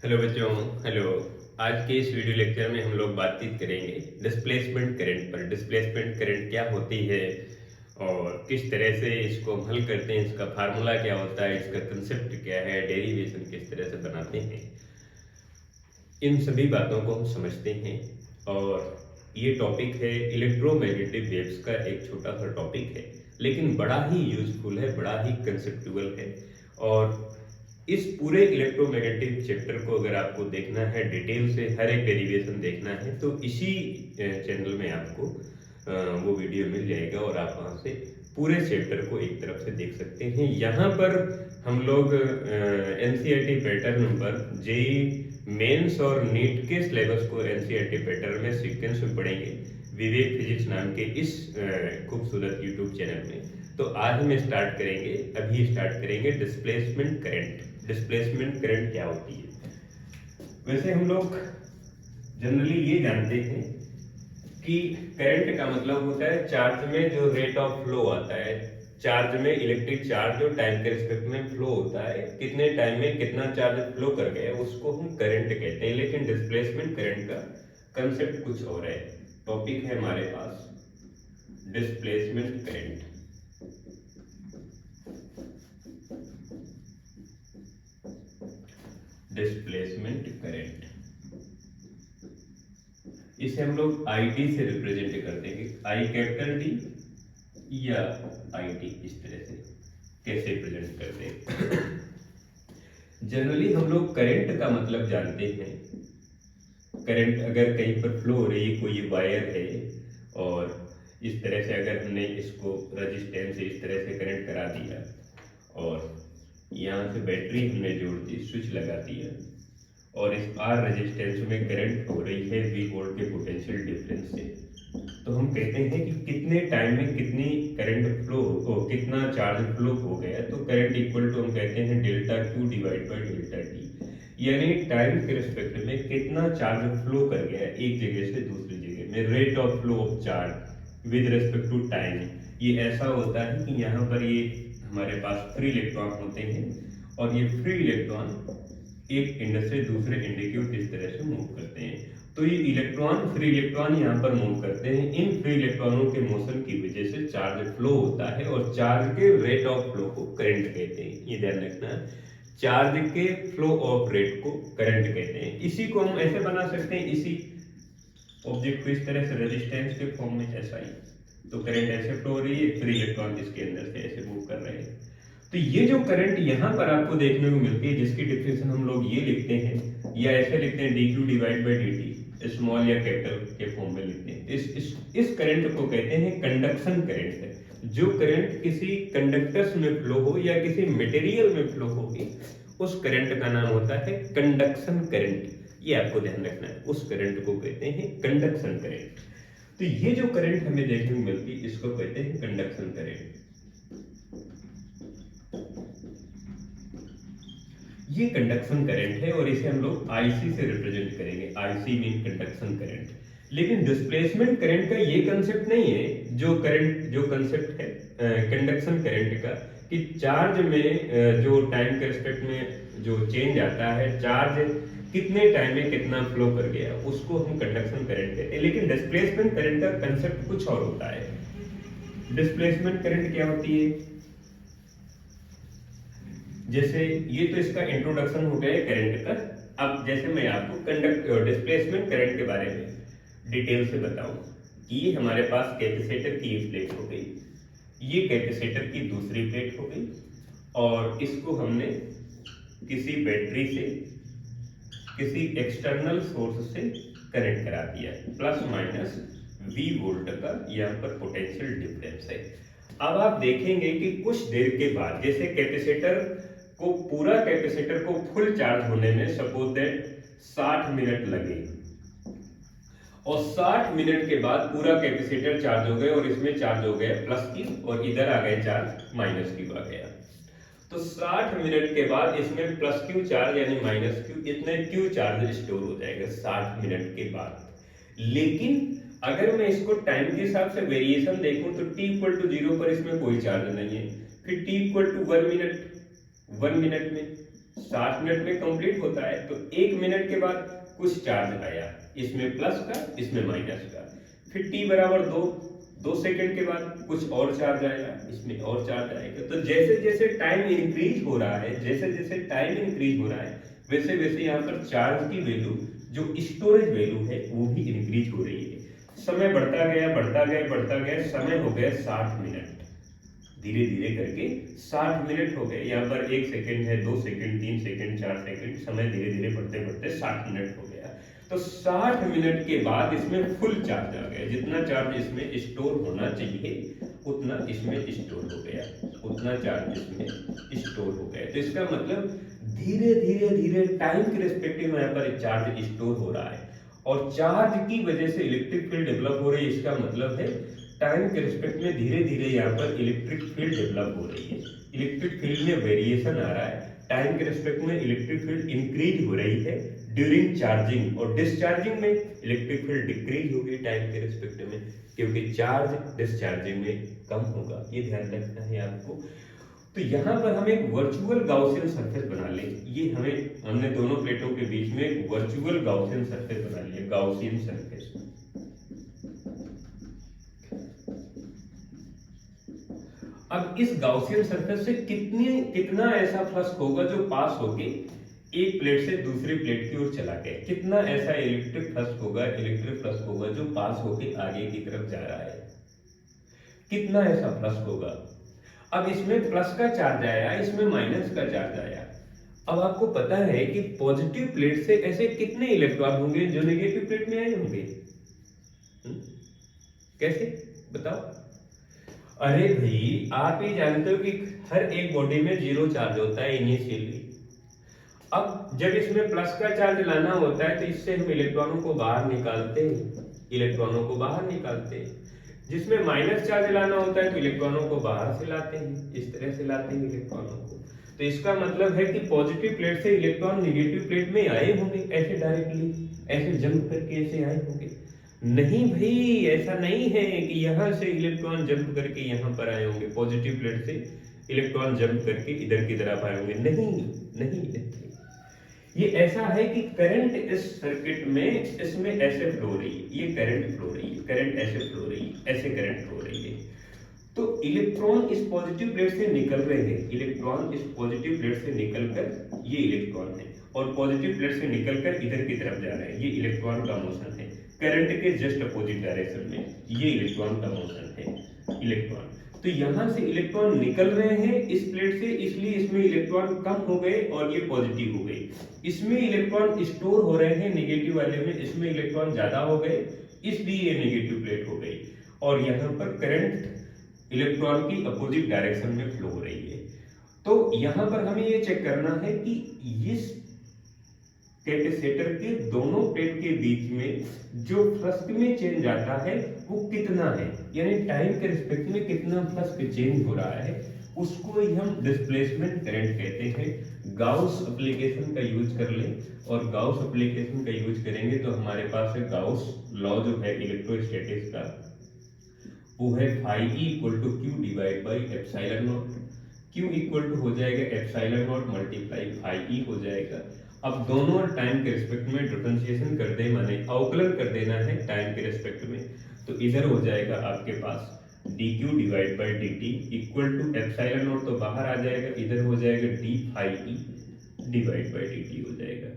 Hello बच्चों। Hello. आज के इस वीडियो लेक्चर में हम लोग बातचीत करेंगे डिस्प्लेसमेंट करंट पर। डिस्प्लेसमेंट करंट क्या होती है और किस तरह से इसको हम हल करते हैं, इसका फार्मूला क्या होता है, इसका कंसेप्ट क्या है, डेरिवेशन किस तरह से बनाते हैं, इन सभी बातों को हम समझते हैं। और ये टॉपिक है इलेक्ट्रोमैग्नेटिक वेव्स का, एक छोटा सा टॉपिक है लेकिन बड़ा ही यूजफुल है, बड़ा ही कंसेप्चुअल है। और इस पूरे इलेक्ट्रोमैग्नेटिक चैप्टर को अगर आपको देखना है डिटेल से, हर एक डेरिवेशन देखना है, तो इसी चैनल में आपको वो वीडियो मिल जाएगा और आप वहाँ से पूरे चैप्टर को एक तरफ से देख सकते हैं। यहाँ पर हम लोग एनसीईआरटी पैटर्न पर जेईई मेंस और नीट के सिलेबस को एनसीईआरटी पैटर्न में सीक्वेंस में पढ़ेंगे विवेक फिजिक्स नाम के इस खूबसूरत यूट्यूब चैनल में। तो आज हम स्टार्ट करेंगे, अभी स्टार्ट करेंगे डिस्प्लेसमेंट करंट। डिस्प्लेसमेंट करंट क्या होती है? वैसे हम लोग जनरली ये जानते हैं कि करंट का मतलब होता है चार्ज में जो रेट ऑफ फ्लो आता है, चार्ज में इलेक्ट्रिक चार्ज जो टाइम के रिस्पेक्ट में फ्लो होता है, कितने टाइम में कितना चार्ज फ्लो कर गया उसको हम करंट कहते हैं। लेकिन डिस्प्लेसमेंट करंट का कंसेप्ट कुछ और है। टॉपिक है हमारे पास डिस्प्लेसमेंट करंट। डिस्प्लेसमेंट करंट इसे हम लोग आई टी से रिप्रेजेंट करते हैं, आई कैपिटल टी या आई टी, इस तरह से कैसे रिप्रेजेंट करते हैं। जनरली हम लोग करंट का मतलब जानते हैं। करंट अगर कहीं पर फ्लो हो रही है, कोई वायर है और इस तरह से अगर हमने इसको रजिस्टेंस से इस तरह से करंट करा दिया और यहाँ से बैटरी हमने जोड़ दी, स्विच लगा दिया और इस आर रेजिस्टेंस में करंट हो रही है वी वोल्ट के पोटेंशियल डिफरेंस से, तो हम कहते हैं कि कितने टाइम में कितनी करंट फ्लो हो, कितना चार्ज फ्लो हो गया। तो करंट इक्वल टू हम कहते हैं delta Q divide by delta T, यानी टाइम के रिस्पेक्ट में कितना चार्ज फ्लो कर गया एक जगह से दूसरी जगह में, rate of flow of charge with respect to time. ये ऐसा होता है कि यहाँ पर ये हमारे पास फ्री इलेक्ट्रॉन होते हैं और ये फ्री इलेक्ट्रॉन एक इंड से दूसरे इंड की ओर इस तरह से मूव करते हैं। तो ये इलेक्ट्रॉन, फ्री इलेक्ट्रॉन यहाँ पर मूव करते हैं। इन फ्री इलेक्ट्रॉनों के मोशन की वजह से चार्ज फ्लो होता है और चार्ज के रेट ऑफ फ्लो को करंट कहते हैं। ये ध्यान रखना, चार्ज के फ्लो ऑफ रेट को करंट कहते हैं। इसी को हम ऐसे बना सकते हैं, इसी ऑब्जेक्ट को इस तरह से रेजिस्टेंस के फॉर्म में ऐसा ही, तो करंट ऐसे फ्लो हो रही है, फ्री इलेक्ट्रॉन इसके अंदर से ऐसे मूव कर रहे हैं। तो ये जो करंट यहाँ पर आपको देखने को मिलती है, जिसकी डिफिनेशन हम लोग ये लिखते हैं या ऐसे लिखते हैं D Q divide by D T, small या कैपिटल के फॉर्म में लिखते हैं। इस करंट को कहते हैं कंडक्शन करंट। जो करंट किसी कंडक्टर्स में फ्लो हो या किसी मटेरियल में फ्लो होगी, उस करंट का नाम होता है कंडक्शन करंट। ये आपको ध्यान रखना है, उस करंट को कहते हैं कंडक्शन करंट। तो ये जो करंट हमें देखने को मिलती है, इसको कहते हैं कंडक्शन करंट। ये कंडक्शन करंट है और इसे हम लोग आईसी से रिप्रेजेंट करेंगे। IC mean conduction current. लेकिन डिस्प्लेसमेंट करंट का ये कंसेप्ट नहीं है जो कंसेप्ट है कंडक्शन करंट का, कि चार्ज में जो टाइम के रिस्पेक्ट में जो चेंज आता है, चार्ज कितने टाइम में कितना फ्लो कर गया, उसको हम कंडक्शन करंट कहते हैं। लेकिन डिस्प्लेसमेंट करंट का कंसेप्ट कुछ और होता है। डिस्प्लेसमेंट करंट क्या होती है? जैसे ये तो इसका इंट्रोडक्शन हो गया करंट का। अब जैसे मैं आपको डिस्प्लेसमेंट करंट के बारे में डिटेल से बताऊं कि ये हमारे पास कैपेसिटर की एक प्लेट हो गई, ये कैपेसिटर की दूसरी प्लेट हो गई और इसको हमने किसी बैटरी से, किसी एक्सटर्नल सोर्स से कनेक्ट करा दिया, प्लस माइनस V वोल्ट का यहाँ पर पोटेंशियल डिफरेंस है। अब आप देखेंगे कि कुछ देर के बाद, जैसे पूरा कैपेसिटर को फुल चार्ज होने में सपोज दैट 60 मिनट लगे और 60 मिनट के बाद पूरा कैपेसिटर चार्ज हो गया और इसमें चार्ज हो गया प्लस की और इधर आ गए चार्ज माइनस की आ गया। तो 60 मिनट के बाद इसमें प्लस क्यू चार्ज यानी माइनस क्यू, इतने क्यू चार्ज स्टोर हो जाएगा 60 मिनट के बाद। लेकिन अगर मैं इसको टाइम के हिसाब से वेरिएशन देखूं तो t इक्वल टू 0 पर इसमें कोई चार्ज नहीं है, फिर t इक्वल टू 1 मिनट में 7 मिनट में कंप्लीट होता है। तो 1 मिनट के बाद कुछ चार्ज आया, इसमें प्लस का इसमें माइनस का, फिर t बराबर 2 सेकंड के बाद कुछ और चार्ज आएगा, इसमें और चार्ज आएगा। तो जैसे जैसे टाइम इंक्रीज हो रहा है, जैसे जैसे टाइम इंक्रीज हो रहा है, वैसे वैसे यहाँ पर चार्ज की वैल्यू, जो स्टोरेज वैल्यू है, वो भी इंक्रीज हो रही है। समय बढ़ता गया बढ़ता गया बढ़ता गया, समय हो गया 60 मिनट, धीरे धीरे करके 60 मिनट हो गए। यहाँ पर 1 सेकंड है, 2 सेकंड, 3 सेकंड, 4 सेकंड, समय धीरे धीरे बढ़ते बढ़ते 60 मिनट हो गया। तो 60 मिनट के बाद इसमें फुल चार्ज आ गया, जितना चार्ज इसमें स्टोर होना चाहिए उतना इसमें स्टोर हो गया, उतना चार्ज इसमें स्टोर हो गया। तो इसका मतलब धीरे धीरे धीरे टाइम के रिस्पेक्टिव में यहाँ पर चार्ज स्टोर हो रहा है, और चार्ज की वजह से इलेक्ट्रिक फील्ड डेवलप हो रही है। इसका मतलब है टाइम के रिस्पेक्ट में धीरे धीरे यहाँ पर इलेक्ट्रिक फील्ड डेवलप हो रही है, इलेक्ट्रिक फील्ड में वेरिएशन आ रहा है। टाइम के रिस्पेक्ट में इलेक्ट्रिक फील्ड इंक्रीज हो रही है ड्यूरिंग चार्जिंग, और डिस्चार्जिंग में इलेक्ट्रिक फील्ड डिक्रीज होगी टाइम के रिस्पेक्ट में, क्योंकि चार्ज डिस्चार्जिंग में कम होगा। ये ध्यान रखना है आपको। तो यहाँ पर हम एक वर्चुअल गाउसियन सरफेस बना लें। ये हमने दोनों प्लेटों के बीच में एक वर्चुअल गाउसियन सरफेस बना लिया, गाउसियन सरफेस। अब इस गाउसियन सरफेस से कितना ऐसा फ्लक्स होगा जो पास होके एक प्लेट से दूसरी प्लेट की ओर चला गया, कितना ऐसा इलेक्ट्रिक फ्लक्स होगा जो पास होके आगे की तरफ जा रहा है, कितना ऐसा फ्लक्स होगा। अब इसमें प्लस का चार्ज आया, इसमें माइनस का चार्ज आया। अब आपको पता है कि पॉजिटिव प्लेट से ऐसे कितने इलेक्ट्रॉन होंगे जो नेगेटिव प्लेट में आए होंगे। कैसे बताओ? अरे भाई, आप ही जानते हो कि हर एक बॉडी में 0 चार्ज होता है इनिशियली। अब जब इसमें प्लस का चार्ज लाना होता है तो इससे हम इलेक्ट्रॉनों को बाहर निकालते हैं, जिसमें माइनस चार्ज लाना होता है तो इलेक्ट्रॉनों को बाहर से लाते हैं, इस तरह से लाते हैं इलेक्ट्रॉनों को। तो इसका मतलब है कि पॉजिटिव प्लेट से इलेक्ट्रॉन नेगेटिव प्लेट में आए होंगे, ऐसे डायरेक्टली, ऐसे जंप करके ऐसे आए होंगे। नहीं भाई, ऐसा नहीं है कि यहां से इलेक्ट्रॉन जंप करके यहां पर आए होंगे, पॉजिटिव प्लेट से इलेक्ट्रॉन जंप करके इधर की तरफ आए होंगे। नहीं, ये ऐसा है कि करंट इस सर्किट में इसमें ऐसे फ्लो हो रही है, ये करंट फ्लो हो रही है, करंट ऐसे फ्लो हो रही है, ऐसे करंट फ्लो हो रही है। तो इलेक्ट्रॉन इस पॉजिटिव प्लेट से निकल रहे हैं, इलेक्ट्रॉन इस पॉजिटिव प्लेट से निकलकर, ये इलेक्ट्रॉन है, और पॉजिटिव प्लेट से निकलकर इधर की तरफ जा रहे हैं, ये इलेक्ट्रॉन का मोशन है। करंट के जस्ट अपोजिट डायरेक्शन में ये इलेक्ट्रॉन का मोशन है, इलेक्ट्रॉन। तो यहां से इलेक्ट्रॉन निकल रहे हैं इस प्लेट से, इसलिए इसमें इलेक्ट्रॉन कम हो गए और ये पॉजिटिव हो गए। इसमें इलेक्ट्रॉन स्टोर हो रहे हैं नेगेटिव वाले में, इसमें इलेक्ट्रॉन ज्यादा हो गए, इसलिए ये नेगेटिव प्लेट हो गई। और यहाँ पर करंट इलेक्ट्रॉन की अपोजिट डायरेक्शन में फ्लो हो रही है। तो यहाँ पर हमें ये चेक करना है कि इस कैपेसिटर के दोनों प्लेट के बीच में जो फ्लक्स में चेंज आता है वो कितना है, यानी टाइम के रिस्पेक्ट में कितना फ्लक्स चेंज हो रहा है, उसको ही हम डिस्प्लेसमेंट करंट कहते हैं। गाउस एप्लीकेशन का यूज कर लें, और गाउस एप्लीकेशन का यूज करेंगे तो हमारे पास है गाउस लॉ जो है इलेक्ट्रोस्टैटिक्स का, वो है phi E equal to Q divide by epsilon naught. Q equal to हो जाएगा epsilon naught multiply phi E हो जाएगा। अब दोनों टाइम के रिस्पेक्ट में डिफरेंशिएशन कर दे, माने अवकलन कर देना है टाइम के रिस्पेक्ट में, तो इधर हो जाएगा आपके पास dq divide by dt equal to epsilon naught तो बाहर आ जाएगा, इधर हो जाएगा d phi E divide by dt हो जाएगा,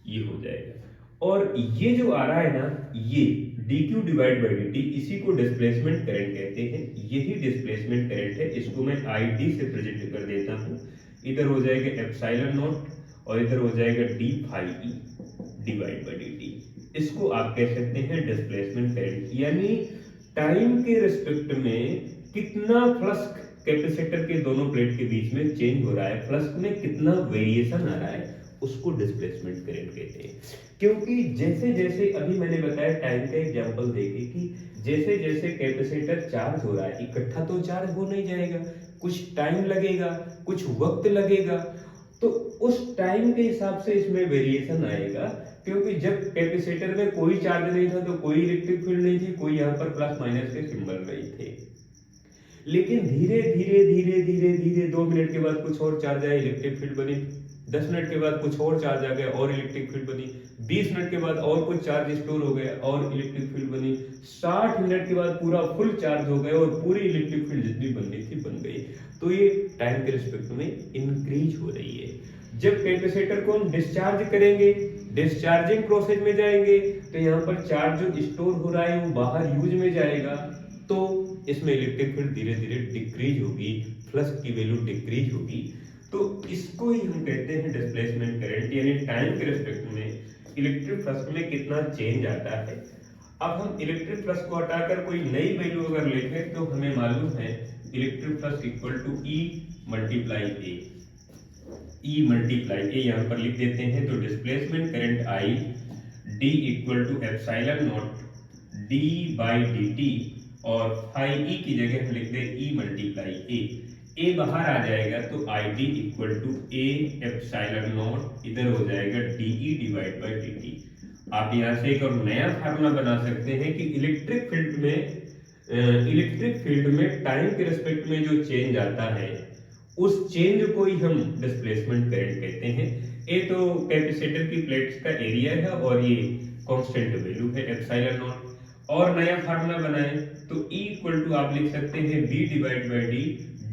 ये हो जाएगा। और ये जो आ रहा है ना, ये dq डिवाइड बाई dt, इसी को डिस्प्लेसमेंट करंट कहते हैं। यही डिस्प्लेसमेंट करंट है, इसको मैं id से प्रेजेंट कर देता हूँ। इधर हो जाएगा एप्सिलॉन नॉट और इधर हो जाएगा d phi E divide by dt। इसको आप कह सकते हैं डिस्प्लेसमेंट करंट, यानी टाइम के रिस्पेक्ट में कितना फ्लक्स कैपेसिटर के दोनों प्लेट के बीच में चेंज हो रहा है, फ्लक्स में कितना वेरिएशन आ रहा है, उसको डिस्प्लेसमेंट करंट कहते हैं। क्योंकि जैसे जैसे अभी मैंने बताया टाइम का एग्जांपल देके कि जैसे जैसे कैपेसिटर चार्ज हो रहा है, इकट्ठा तो चार्ज हो नहीं जाएगा, कुछ टाइम लगेगा, कुछ वक्त लगेगा, तो उस टाइम के हिसाब से इसमें वेरिएशन आएगा। क्योंकि जब कैपेसिटर में कोई चार्ज नहीं था तो कोई इलेक्ट्रिक फील्ड नहीं थी, कोई यहाँ पर प्लस माइनस के सिंबल नहीं थे। लेकिन धीरे धीरे धीरे धीरे धीरे 2 मिनट के बाद कुछ और चार्ज आया, इलेक्ट्रिक फील्ड बनी, 10 मिनट के बाद कुछ और चार्ज आ गया और इलेक्ट्रिक फील्ड बनी, 20 मिनट के बाद और कुछ चार्ज स्टोर हो गया और इलेक्ट्रिक फील्ड बनी, 60 मिनट के बाद पूरा फुल चार्ज हो गया और पूरी इलेक्ट्रिक फील्ड जितनी बननी थी बन गई। तो ये टाइम के रिस्पेक्ट में इंक्रीज हो रही है। जब कैपेसिटर को हम डिस्चार्ज करेंगे, डिस्चार्जिंग प्रोसेस में जाएंगे, तो यहाँ पर चार्ज जो स्टोर हो रहा है वो बाहर यूज में जाएगा, तो इसमें इलेक्ट्रिक फील्ड धीरे धीरे डिक्रीज होगी, फ्लक्स की वैल्यू डिक्रीज होगी। तो इसको ही हम कहते हैं डिस्प्लेसमेंट करंट, यानी टाइम के रिस्पेक्ट में इलेक्ट्रिक फ्लक्स में कितना चेंज आता है। अब हम इलेक्ट्रिक फ्लक्स को हटाकर कोई नई वैल्यू अगर लिखें तो हमें मालूम है electric flux equal to E multiply A, E multiply A यहाँ पर लिख देते हैं। तो displacement current I D equal to epsilon naught d by D t, और फाई ई की जगह हम लिख दें ई मल्टीप्लाई ए बाहर आ जाएगा तो I D equal to A epsilon naught, इधर हो जाएगा D E divide by D T. आप यहाँ से एक और नया फार्मूला बना सकते हैं कि इलेक्ट्रिक फील्ड में टाइम के रिस्पेक्ट में जो चेंज आता है उस चेंज को ही हम डिस्प्लेसमेंट करंट कहते हैं। ए तो कैपेसिटर की प्लेट्स का एरिया है और ये कांस्टेंट वैल्यू है एप्सिलॉन नॉट। और नया फार्मूला बनाएं तो E इक्वल टू आप लिख सकते हैं B divide by D,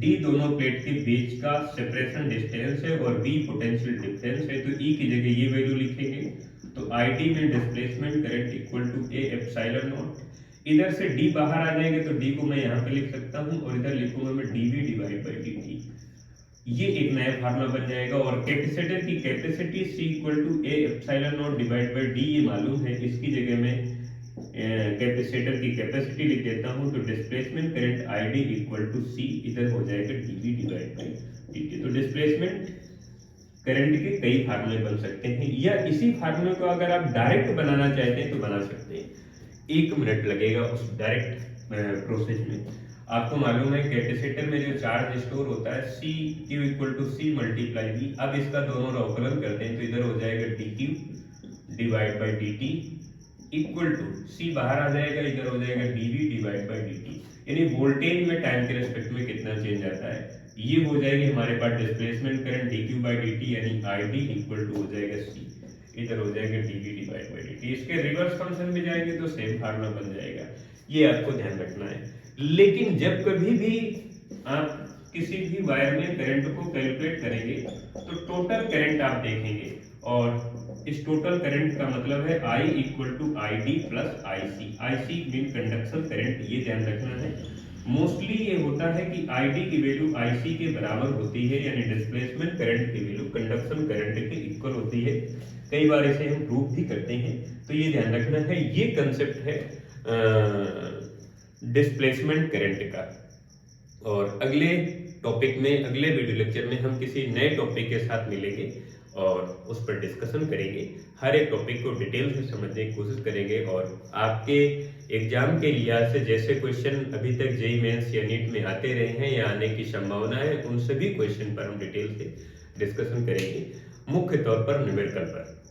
D दोनों प्लेट के बीच का सेपरेशन डिस्टेंस है और B पोटेंशियल डिफरेंस है, तो E की जगह ये वैल्यू लिखेंगे। तो ID में displacement current equal to A epsilon naught, इधर से D बाहर आ जाएंगे तो D को मैं यहाँ पे लिख सकता हूँ और इधर लिखूंगा मैं dV डिवाइड बाई dt। ये एक नया फार्मूला बन जाएगा। और कैपेसिटर की capacity C equal to A epsilon naught divide by D ये मालूम है, इसकी जगह में कैपेसिटर की कैपेसिटी लिख देता हूं। तो displacement current ID equal to C, इधर हो जाएगा dV डिवाइड बाई dt। तो डिस्प्लेसमेंट करंट के कई फार्मूले बन सकते हैं, या इसी फार्मूले को अगर आप डायरेक्ट बनाना चाहते हैं तो बना सकते हैं। 1 मिनट लगेगा उस डायरेक्ट प्रोसेस में। आपको मालूम है कैपेसिटर में जो चार्ज स्टोर होता है C Q equal to C multiply V। अब इसका दोनों का अवकलन करते हैं तो इधर हो जाएगा dQ divide by dt equal to C बाहर आ जाएगा, इधर हो जाएगा dV डिवाइड बाई dt। यानी वोल्टेज में टाइम के रिस्पेक्ट में कितना चेंज आता है, ये हो जाएगी हमारे पास displacement current dQ by dt, यानी ID इक्वल टू हो जाएगा C, इधर हो जाएगा dV डिवाइड बाई dt। इसके रिवर्स फंक्शन में जाएंगे तो सेम फार्मूला बन जाएगा। ये आपको ध्यान रखना है। लेकिन जब कभी भी आप किसी भी वायर में करंट को कैलकुलेट करेंगे तो टोटल करंट आप देखेंगे, और इस टोटल करंट का मतलब है I equal to ID plus IC mean conduction current, ये ध्यान रखना है। मोस्टली ये होता है कि ID की वैल्यू IC के बराबर होती है, यानी डिस्प्लेसमेंट करंट की वैल्यू कंडक्शन करंट के इक्वल होती है। कई बार इसे हम प्रूव भी करते हैं, तो ये ध्यान रखना है। ये कंसेप्ट है डिस्प्लेसमेंट करंट का। और अगले टॉपिक में, अगले वीडियो लेक्चर में हम किसी नए टॉपिक के साथ मिलेंगे और उस पर डिस्कशन करेंगे। हर एक टॉपिक को डिटेल से समझने की कोशिश करेंगे, और आपके एग्जाम के लिहाज से जैसे क्वेश्चन अभी तक जेईई मेंस या नीट में आते रहे हैं या आने की संभावना है, उन सभी क्वेश्चन पर हम डिटेल से डिस्कशन करेंगे, मुख्य तौर पर न्यूमेरिकल पर।